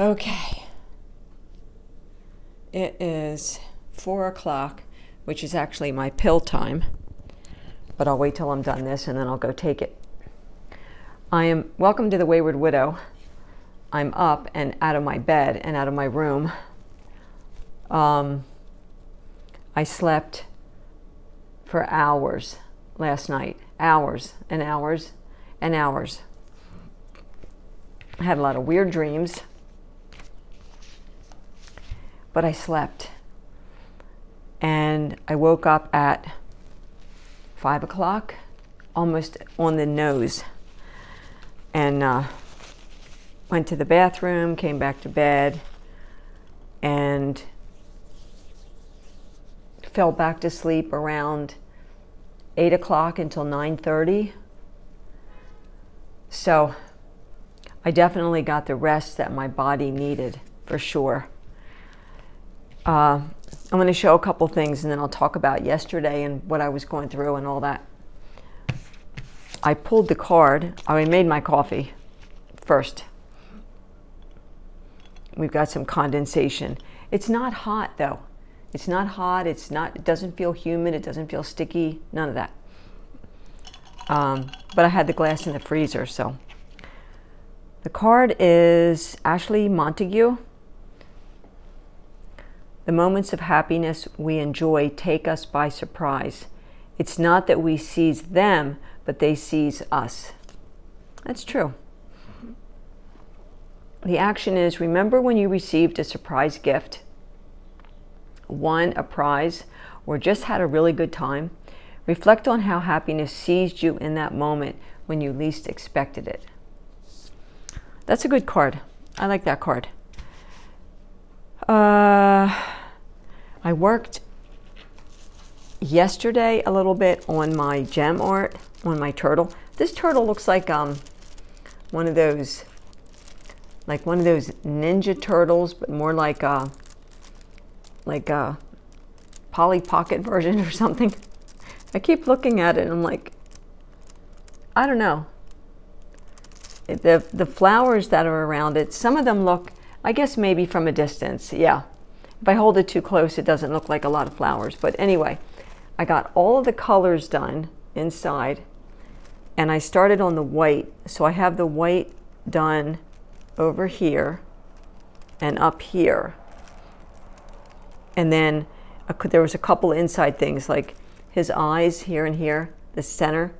Okay. It is 4 o'clock, which is actually my pill time. But I'll wait till I'm done this and then I'll go take it. Welcome to the Wayward Widow. I'm up and out of my bed and out of my room. I slept for hours last night. Hours and hours and hours. I had a lot of weird dreams. But I slept. And I woke up at 5 o'clock, almost on the nose. And went to the bathroom, came back to bed, and fell back to sleep around 8 o'clock until 9:30. So I definitely got the rest that my body needed, for sure. I'm going to show a couple things and then I'll talk about yesterday and what I was going through and all that. I pulled the card. I made my coffee first. We've got some condensation. It's not hot though. It's not hot. It doesn't feel humid. It doesn't feel sticky. None of that. But I had the glass in the freezer, so. The card is Ashley Montague. The moments of happiness we enjoy take us by surprise. It's not that we seize them, but they seize us. That's true. The action is, remember when you received a surprise gift, won a prize, or just had a really good time? Reflect on how happiness seized you in that moment when you least expected it. That's a good card. I like that card. I worked yesterday a little bit on my gem art, on my turtle. This turtle looks like one of those Ninja Turtles, but more like a Polly Pocket version or something. I keep looking at it and I'm like, I don't know. The flowers that are around it, some of them look, I guess maybe from a distance, yeah. If I hold it too close, it doesn't look like a lot of flowers. But anyway, I got all of the colors done inside, and I started on the white. So I have the white done over here and up here. And then there was a couple inside things, like his eyes here and here, the center.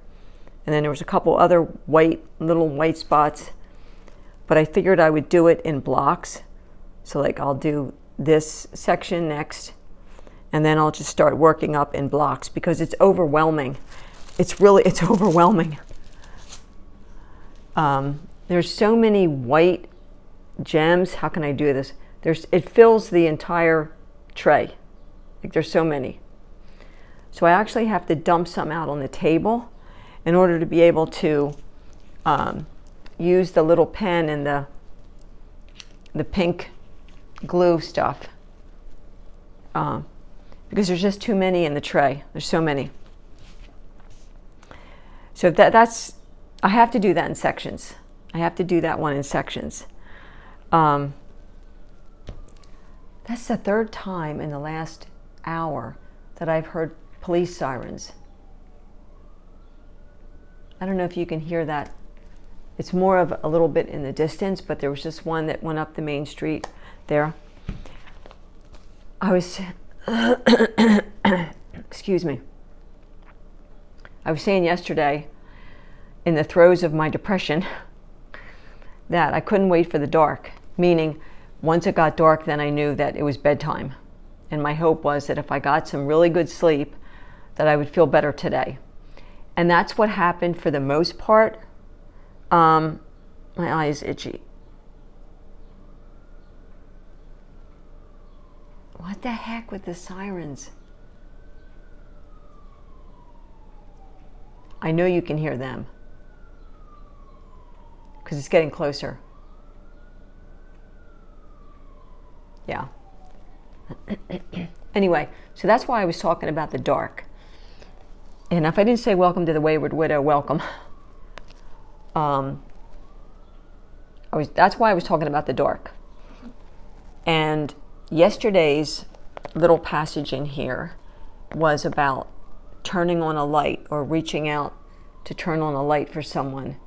And then there was a couple other little white spots. But I figured I would do it in blocks. So like I'll do this section next, and then I'll just start working up in blocks because it's overwhelming. It's overwhelming. There's so many white gems. How can I do this? It fills the entire tray. Like there's so many. So I actually have to dump some out on the table in order to be able to use the little pen and the pink glue stuff, because there's just too many in the tray. There's so many. So I have to do that in sections. I have to do that one in sections. That's the third time in the last hour that I've heard police sirens. I don't know if you can hear that. It's more of a little bit in the distance, but there was just one that went up the main street there. I was, excuse me. I was saying yesterday, in the throes of my depression, that I couldn't wait for the dark. Meaning, once it got dark, then I knew that it was bedtime. And my hope was that if I got some really good sleep, that I would feel better today. And that's what happened for the most part. My eye is itchy. What the heck with the sirens? I know you can hear them because it's getting closer. Yeah. Anyway, so that's why I was talking about the dark. And if I didn't say welcome to the Wayward Widow, welcome. That's why I was talking about the dark. And yesterday's little passage in here was about turning on a light or reaching out to turn on a light for someone.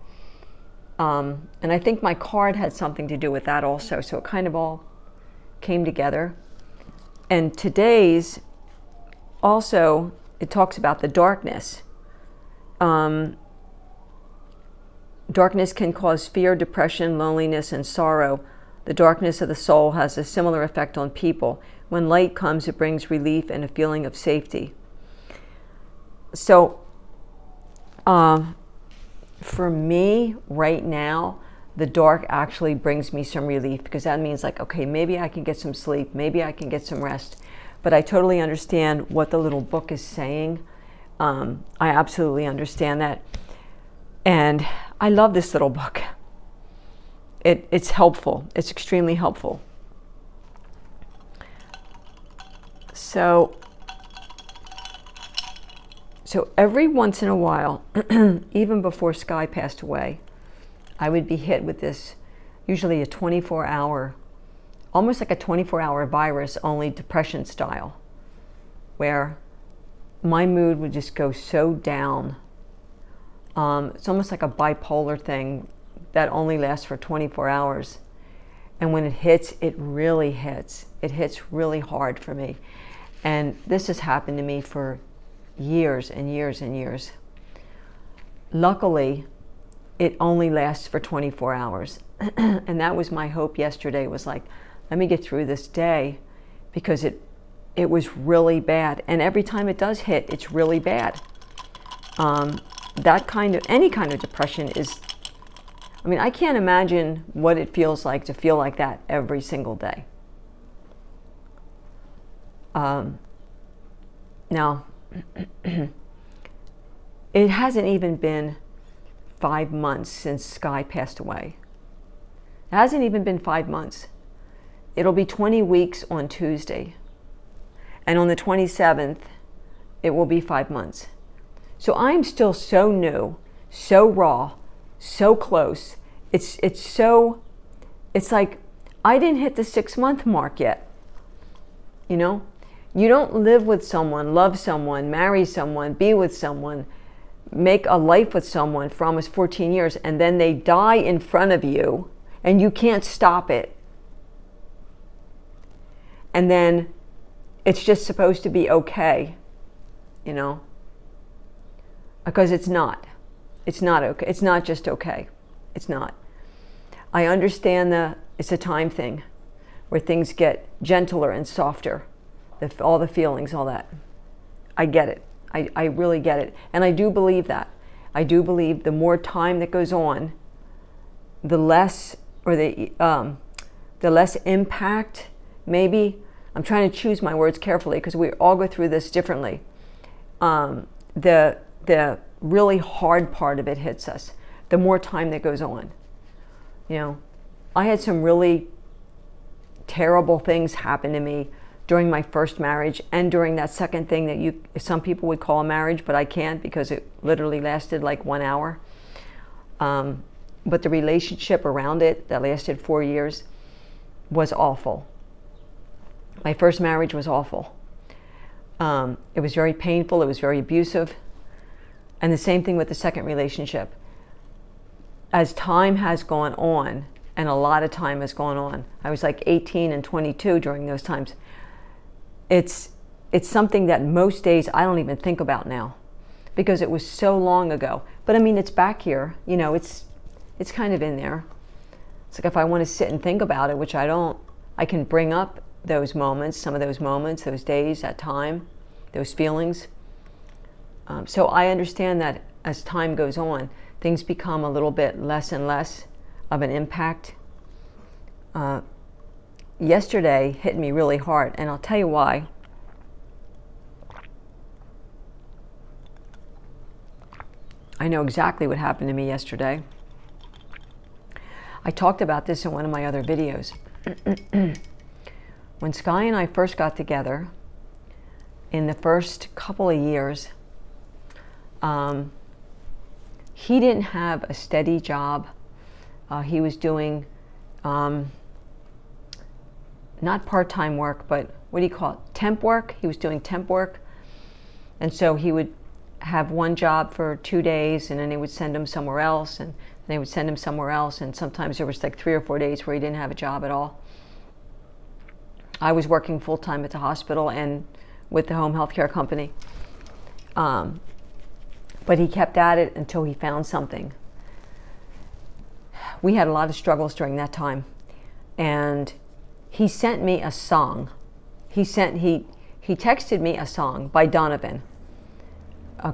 And I think my card had something to do with that also. So it kind of all came together. And today's also, it talks about the darkness. Darkness can cause fear, depression, loneliness, and sorrow. The darkness of the soul has a similar effect on people. When light comes, it brings relief and a feeling of safety. So, for me right now, the dark actually brings me some relief, because that means like, okay, maybe I can get some sleep, maybe I can get some rest. But I totally understand what the little book is saying. I absolutely understand that. And I love this little book. It's helpful. It's extremely helpful. So every once in a while, even before Sky passed away, I would be hit with this, usually a 24-hour, almost like a 24-hour virus, only depression style, where my mood would just go so down. It's almost like a bipolar thing that only lasts for 24 hours. And when it hits, it really hits. It hits really hard for me. And this has happened to me for years and years and years. Luckily, it only lasts for 24 hours. And that was my hope yesterday, was like, let me get through this day, because it was really bad. And every time it does hit, it's really bad. That kind of, any kind of depression is, I mean, I can't imagine what it feels like to feel like that every single day. Now, it hasn't even been 5 months since Sky passed away. It hasn't even been 5 months. It'll be 20 weeks on Tuesday. And on the 27th, it will be 5 months. So I'm still so new, so raw, so close. It's like I didn't hit the 6-month mark yet. You know, you don't live with someone, love someone, marry someone, be with someone, make a life with someone for almost 14 years, and then they die in front of you and you can't stop it. And then it's just supposed to be okay, you know? Because it's not. It's not okay. It's not just okay. It's not. I understand it's a time thing where things get gentler and softer. All the feelings, all that. I get it. I really get it. And I do believe that. I do believe the more time that goes on, the less, or the less impact, maybe. I'm trying to choose my words carefully because we all go through this differently. The really hard part of it hits us, the more time that goes on. You know, I had some really terrible things happen to me during my first marriage and during that second thing that some people would call a marriage, but I can't because it literally lasted like 1 hour. But the relationship around it that lasted 4 years was awful. My first marriage was awful. It was very painful. It was very abusive. And the same thing with the second relationship. As time has gone on, and a lot of time has gone on, I was like 18 and 22 during those times. It's something that most days I don't even think about now because it was so long ago. But I mean, it's back here, you know, it's kind of in there. It's like if I want to sit and think about it, which I don't, I can bring up those moments, some of those moments, those days, that time, those feelings. So I understand that as time goes on, things become a little bit less and less of an impact. Yesterday hit me really hard, and I'll tell you why. I know exactly what happened to me yesterday. I talked about this in one of my other videos. When Sky and I first got together, in the first couple of years, he didn't have a steady job. He was doing not part-time work, but what do you call it? Temp work. He was doing temp work. And so he would have one job for 2 days, and then they would send him somewhere else, and they would send him somewhere else, and sometimes there was like 3 or 4 days where he didn't have a job at all. I was working full-time at the hospital and with the home health care company. But he kept at it until he found something. We had a lot of struggles during that time. And he sent me a song. He texted me a song by Donovan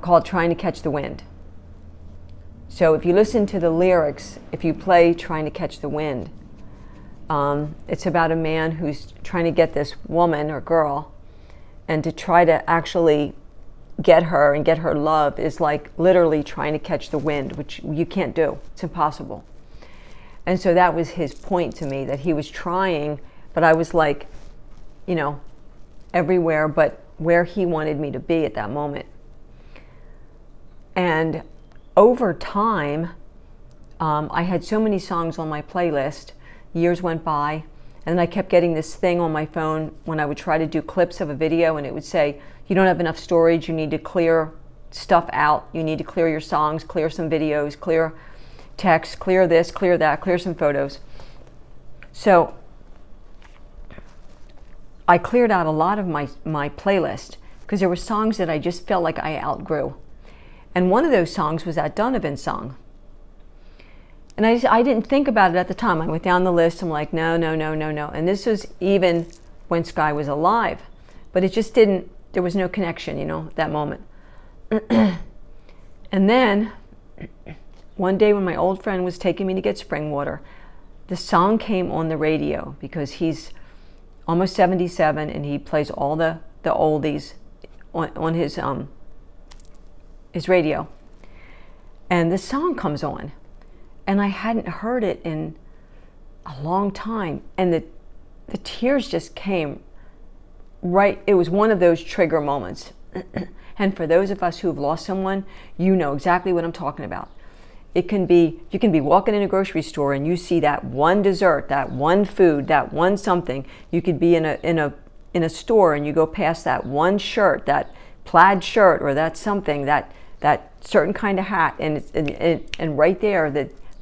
called Trying to Catch the Wind. So if you listen to the lyrics, if you play Trying to Catch the Wind, it's about a man who's trying to get this woman or girl, and to try to actually get her and get her love is like literally trying to catch the wind, which you can't do. It's impossible. And so that was his point to me, that he was trying, but I was like, you know, everywhere but where he wanted me to be at that moment. And over time, I had so many songs on my playlist. Years went by, and then I kept getting this thing on my phone when I would try to do clips of a video, and it would say, you don't have enough storage, you need to clear stuff out, you need to clear your songs, clear some videos, clear text, clear this, clear that, clear some photos. So I cleared out a lot of my playlist because there were songs that I just felt like I outgrew. And one of those songs was that Donovan song. And I didn't think about it at the time. I went down the list, I'm like, no, no, no, no, no. And this was even when Sky was alive. But it just didn't, there was no connection, you know, at that moment. And then, one day when my old friend was taking me to get spring water, the song came on the radio because he's almost 77 and he plays all the oldies on his radio. And the song comes on. And I hadn't heard it in a long time. And the tears just came right. It was one of those trigger moments. And for those of us who have lost someone, you know exactly what I'm talking about. It can be, you can be walking in a grocery store and you see that one dessert, that one food, that one something. You could be in a store and you go past that one shirt, that plaid shirt, or that something, that certain kind of hat, and right there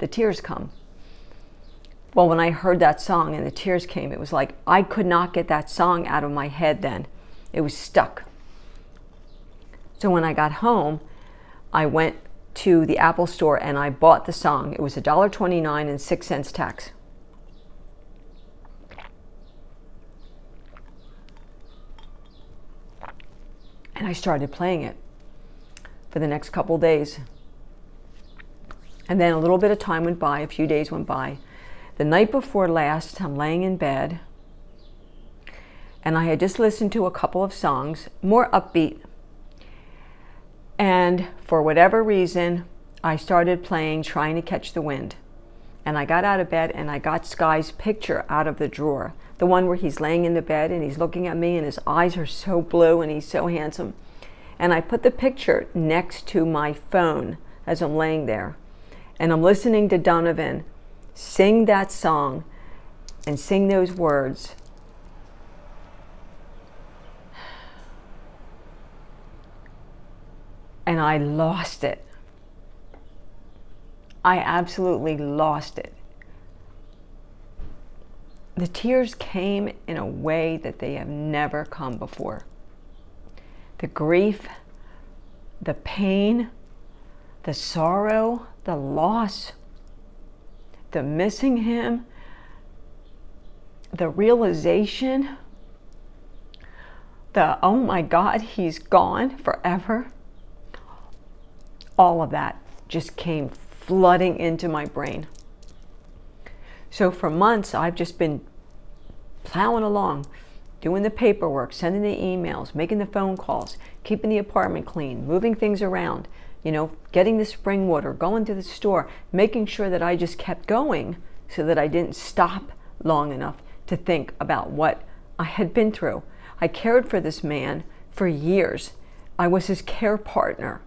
the tears come. Well, when I heard that song and the tears came, it was like I could not get that song out of my head then. It was stuck. So when I got home, I went to the Apple store and I bought the song. It was $1.29 and 6 cents tax. And I started playing it for the next couple days. And then a little bit of time went by, a few days went by. The night before last, I'm laying in bed, and I had just listened to a couple of songs, more upbeat. And for whatever reason, I started playing Trying to Catch the Wind. And I got out of bed and I got Sky's picture out of the drawer. The one where he's laying in the bed and he's looking at me and his eyes are so blue and he's so handsome. And I put the picture next to my phone as I'm laying there. And I'm listening to Donovan sing that song and sing those words. And I lost it. I absolutely lost it. The tears came in a way that they have never come before. The grief, the pain, the sorrow, the loss, the missing him, the realization, the, oh my God, he's gone forever. All of that just came flooding into my brain. So for months, I've just been plowing along, doing the paperwork, sending the emails, making the phone calls, keeping the apartment clean, moving things around, you know, getting the spring water, going to the store, making sure that I just kept going so that I didn't stop long enough to think about what I had been through. I cared for this man for years. I was his care partner.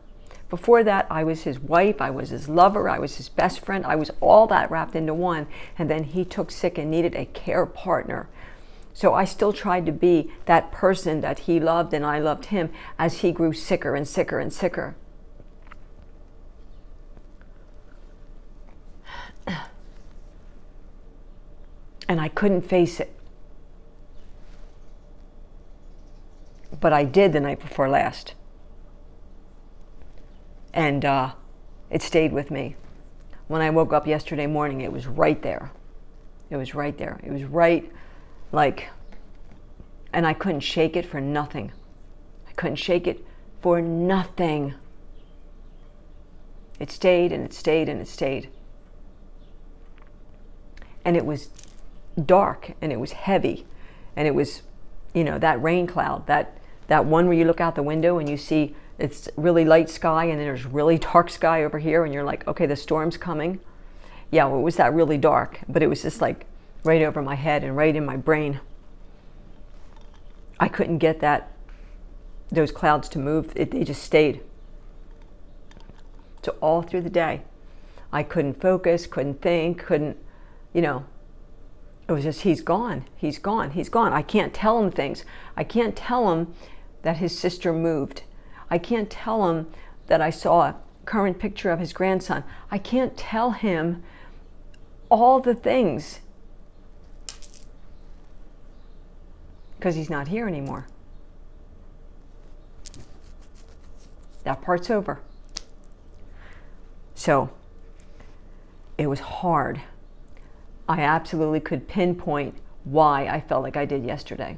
Before that, I was his wife, I was his lover, I was his best friend. I was all that wrapped into one. And then he took sick and needed a care partner. So I still tried to be that person that he loved and I loved him as he grew sicker and sicker and sicker. And I couldn't face it. But I did the night before last. And it stayed with me. When I woke up yesterday morning, it was right there. It was right there. It was right, like, and I couldn't shake it for nothing. I couldn't shake it for nothing. It stayed and it stayed and it stayed. And it was dark and it was heavy. And it was, you know, that rain cloud, that one where you look out the window and you see it's really light sky and then there's really dark sky over here and you're like, okay, the storm's coming. Yeah, well, it was that really dark, but it was just like right over my head and right in my brain. I couldn't get those clouds to move. They just stayed. So all through the day, I couldn't focus, couldn't think, couldn't, you know, it was just, he's gone, he's gone, he's gone. I can't tell him things. I can't tell him that his sister moved. I can't tell him that I saw a current picture of his grandson. I can't tell him all the things because he's not here anymore. That part's over. So it was hard. I absolutely could pinpoint why I felt like I did yesterday.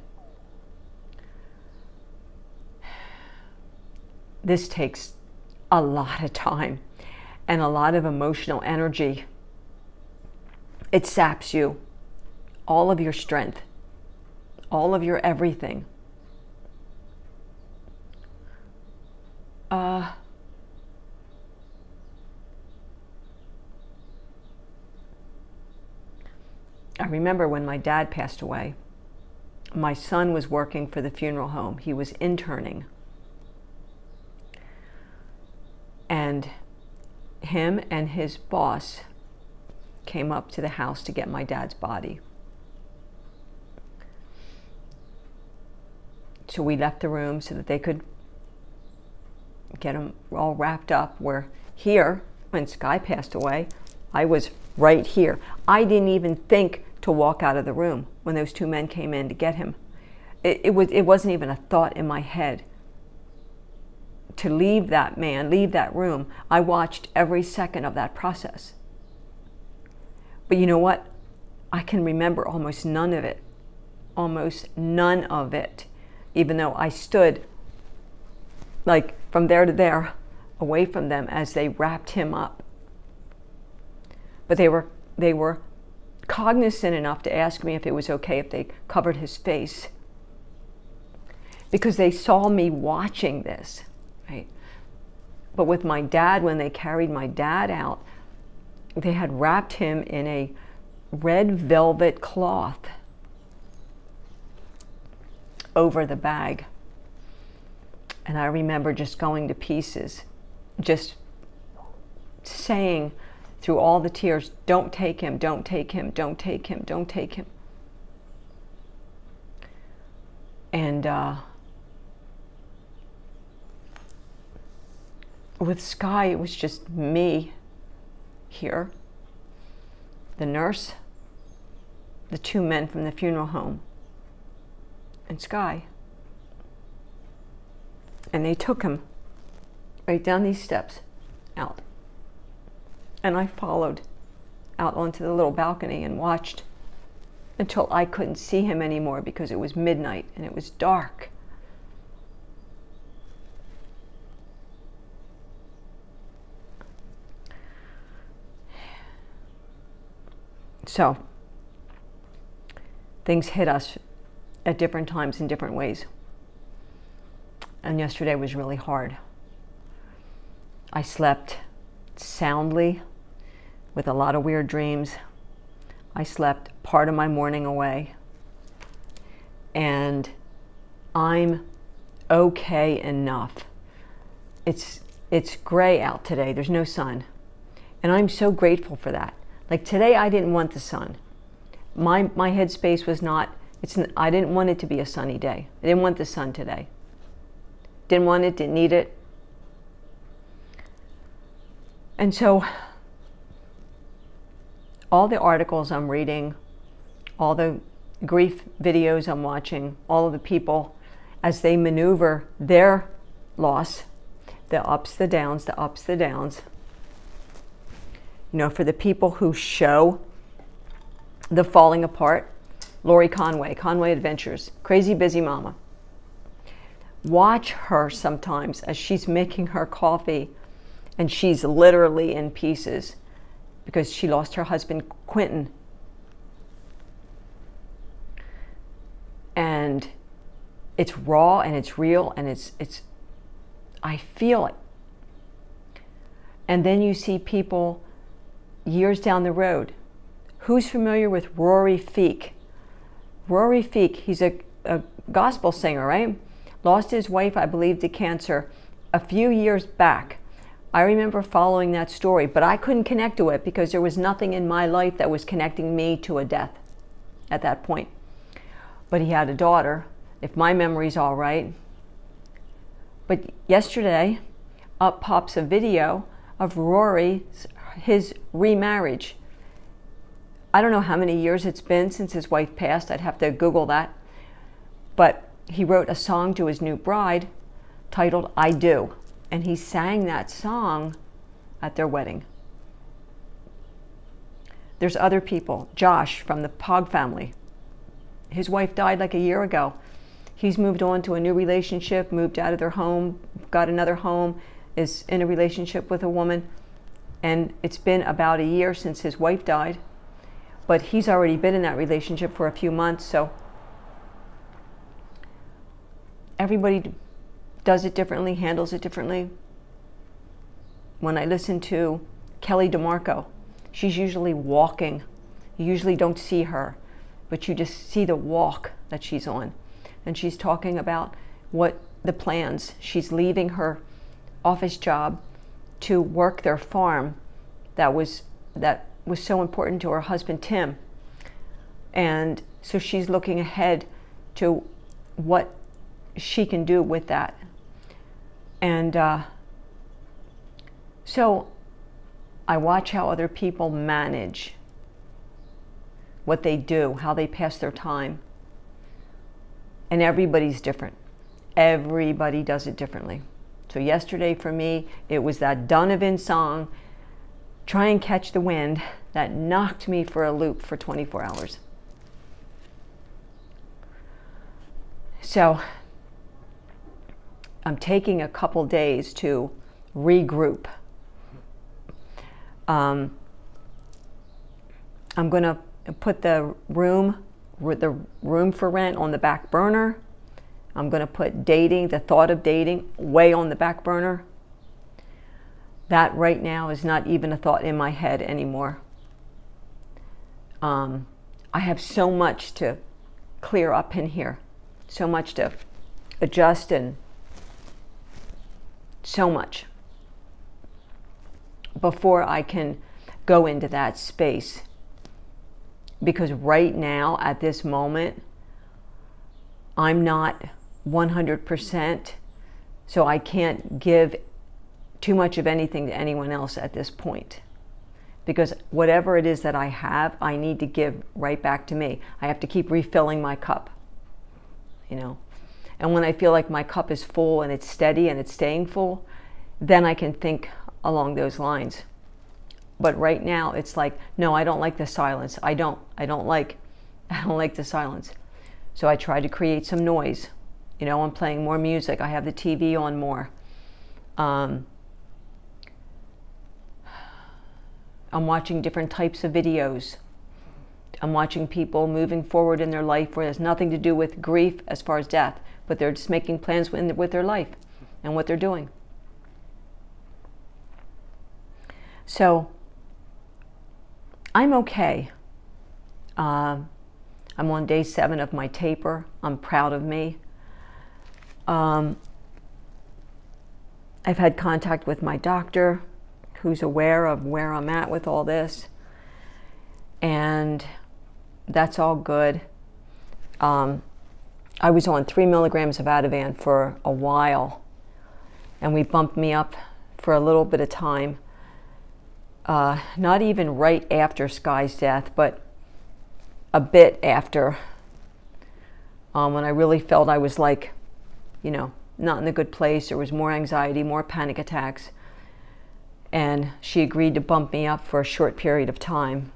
This takes a lot of time and a lot of emotional energy. It saps you, all of your strength, all of your everything. I remember when my dad passed away, my son was working for the funeral home. He was interning. And him and his boss came up to the house to get my dad's body. So we left the room so that they could get him all wrapped up. Where here, when Sky passed away, I was right here. I didn't even think to walk out of the room when those two men came in to get him. It wasn't even a thought in my head to leave that man, leave that room. I watched every second of that process. But you know what? I can remember almost none of it. Almost none of it. Even though I stood like from there to there, away from them as they wrapped him up. But they were cognizant enough to ask me if it was okay if they covered his face. Because they saw me watching this. Right? But with my dad, when they carried my dad out, they had wrapped him in a red velvet cloth over the bag. And I remember just going to pieces, just saying through all the tears, don't take him, don't take him, don't take him, don't take him. And with Sky, it was just me here, the nurse, the two men from the funeral home, and Sky. And they took him right down these steps out. And I followed out onto the little balcony and watched until I couldn't see him anymore because it was midnight and it was dark. So, things hit us at different times in different ways. And yesterday was really hard. I slept soundly with a lot of weird dreams. I slept part of my morning away. And I'm okay enough. It's gray out today. There's no sun. And I'm so grateful for that. Like today, I didn't want the sun. My headspace was not I didn't want it to be a sunny day. I didn't want the sun today. Didn't want it, didn't need it. And so all the articles I'm reading, all the grief videos I'm watching, all of the people as they maneuver their loss, the ups, the downs, the ups, the downs. You know, for the people who show the falling apart, Lori Conway, Conway Adventures, crazy busy mama. Watch her sometimes as she's making her coffee and she's literally in pieces because she lost her husband, Quentin. And it's raw and it's real and it's I feel it. And then you see people years down the road. Who's familiar with Rory Feek? Rory Feek, he's a gospel singer, right? Lost his wife, I believe, to cancer a few years back. I remember following that story, but I couldn't connect to it because there was nothing in my life that was connecting me to a death at that point. But he had a daughter, if my memory's all right. But yesterday, up pops a video of Rory, his remarriage. I don't know how many years it's been since his wife passed. I'd have to Google that. But he wrote a song to his new bride titled I Do. And he sang that song at their wedding. There's other people. Josh from the Pog family. His wife died like a year ago. He's moved on to a new relationship, moved out of their home, got another home, is in a relationship with a woman. And it's been about a year since his wife died. But he's already been in that relationship for a few months, so everybody does it differently, handles it differently. When I listen to Kelly DeMarco, she's usually walking. You usually don't see her, but you just see the walk that she's on. And she's talking about what the plans. She's leaving her office job to work their farm that was so important to her husband, Tim. And so she's looking ahead to what she can do with that. And so I watch how other people manage what they do, how they pass their time. And everybody's different. Everybody does it differently. So yesterday for me, it was that Donovan song, Try and Catch the Wind, that knocked me for a loop for 24 hours. So I'm taking a couple days to regroup. I'm going to put the room for rent on the back burner. I'm going to put dating, the thought of dating, way on the back burner. That right now is not even a thought in my head anymore. I have so much to clear up in here, so much to adjust, and so much before I can go into that space. Because right now, at this moment, I'm not 100%, so I can't give too much of anything to anyone else at this point. Because whatever it is that I have, I need to give right back to me. I have to keep refilling my cup, you know. And when I feel like my cup is full and it's steady and it's staying full, then I can think along those lines. But right now it's like, no, I don't like the silence. I don't like the silence. So I try to create some noise. You know, I'm playing more music. I have the TV on more. I'm watching different types of videos. I'm watching people moving forward in their life where there's nothing to do with grief as far as death, but they're just making plans with their life and what they're doing. So I'm okay. I'm on day 7 of my taper. I'm proud of me. I've had contact with my doctor, who's aware of where I'm at with all this, and that's all good. I was on 3 milligrams of Ativan for a while, and we bumped me up for a little bit of time. Not even right after Sky's death, but a bit after, when I really felt I was like, you know, not in a good place. There was more anxiety, more panic attacks. And she agreed to bump me up for a short period of time.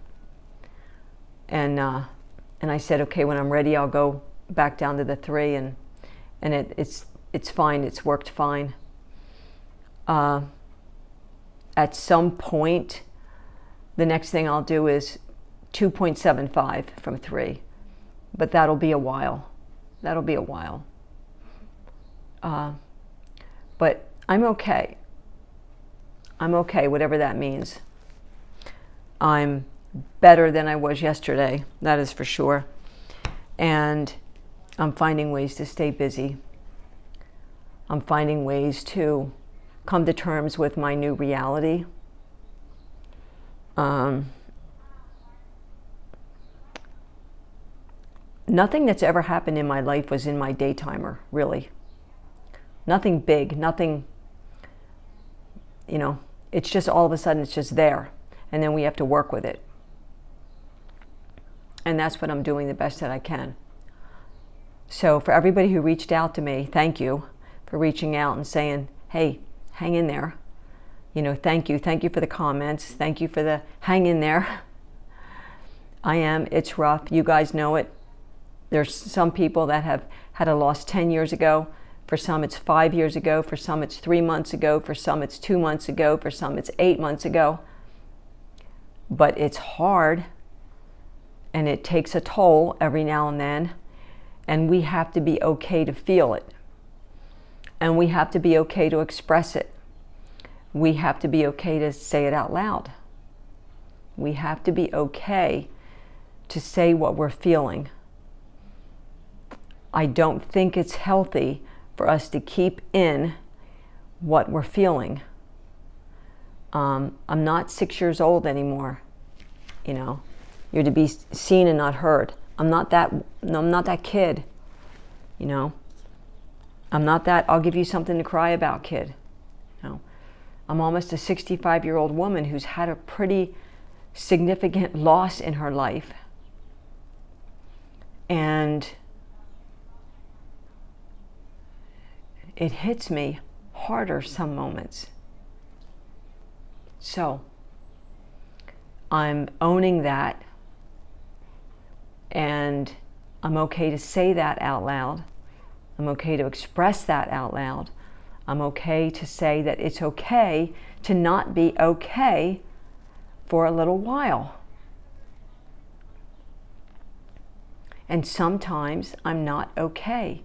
And I said, okay, when I'm ready, I'll go back down to the 3, and it's fine. It's worked fine. At some point, the next thing I'll do is 2.75 from 3, but that'll be a while. That'll be a while. But I'm okay. I'm okay, whatever that means. I'm better than I was yesterday, that is for sure. And I'm finding ways to stay busy. I'm finding ways to come to terms with my new reality. Nothing that's ever happened in my life was in my daytimer, really. Nothing big, nothing, you know, it's just all of a sudden it's just there. And then we have to work with it. And that's what I'm doing the best that I can. So for everybody who reached out to me, thank you for reaching out and saying, hey, hang in there. You know, thank you. Thank you for the comments. Thank you for the hang in there. It's rough. You guys know it. There's some people that have had a loss 10 years ago. For some, it's 5 years ago. For some, it's 3 months ago. For some, it's 2 months ago. For some, it's 8 months ago. But it's hard, and it takes a toll every now and then, and we have to be okay to feel it. And we have to be okay to express it. We have to be okay to say it out loud. We have to be okay to say what we're feeling. I don't think it's healthy for us to keep in what we're feeling. I'm not 6 years old anymore. You know, you're to be seen and not heard. I'm not that kid. You know, I'm not that I'll give you something to cry about kid. No, I'm almost a 65-year-old woman who's had a pretty significant loss in her life. And it hits me harder some moments. So I'm owning that, and I'm okay to say that out loud. I'm okay to express that out loud. I'm okay to say that it's okay to not be okay for a little while. And sometimes I'm not okay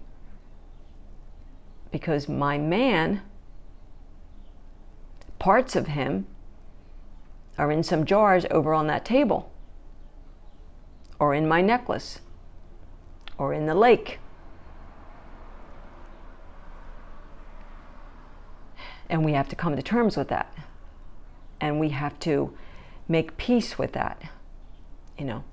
because my man, parts of him, are in some jars over on that table, or in my necklace, or in the lake. And we have to come to terms with that. And we have to make peace with that, you know.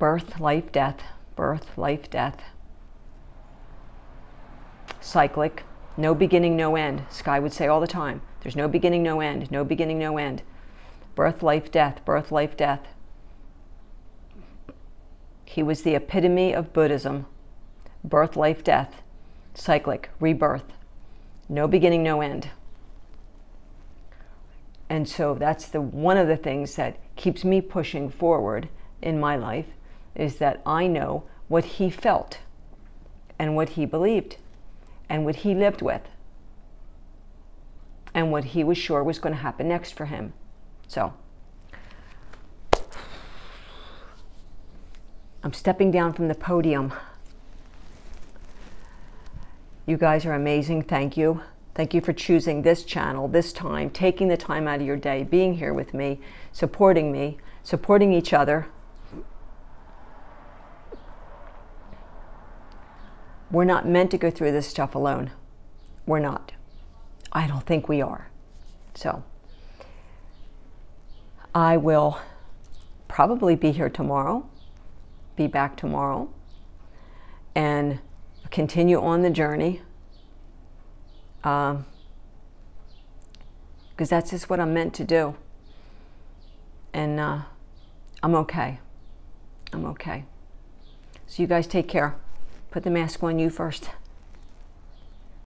Birth, life, death. Birth, life, death. Cyclic. No beginning, no end. Sky would say all the time, there's no beginning, no end. No beginning, no end. Birth, life, death. Birth, life, death. He was the epitome of Buddhism. Birth, life, death. Cyclic. Rebirth. No beginning, no end. And so that's one of the things that keeps me pushing forward in my life, is that I know what he felt and what he believed and what he lived with and what he was sure was going to happen next for him. So I'm stepping down from the podium. You guys are amazing. Thank you. Thank you for choosing this channel, this time, taking the time out of your day, being here with me, supporting each other. We're not meant to go through this stuff alone. We're not. I don't think we are. So I will probably be here tomorrow. be back tomorrow and continue on the journey. Because that's just what I'm meant to do. And I'm okay. I'm okay. So you guys take care. Put the mask on you first.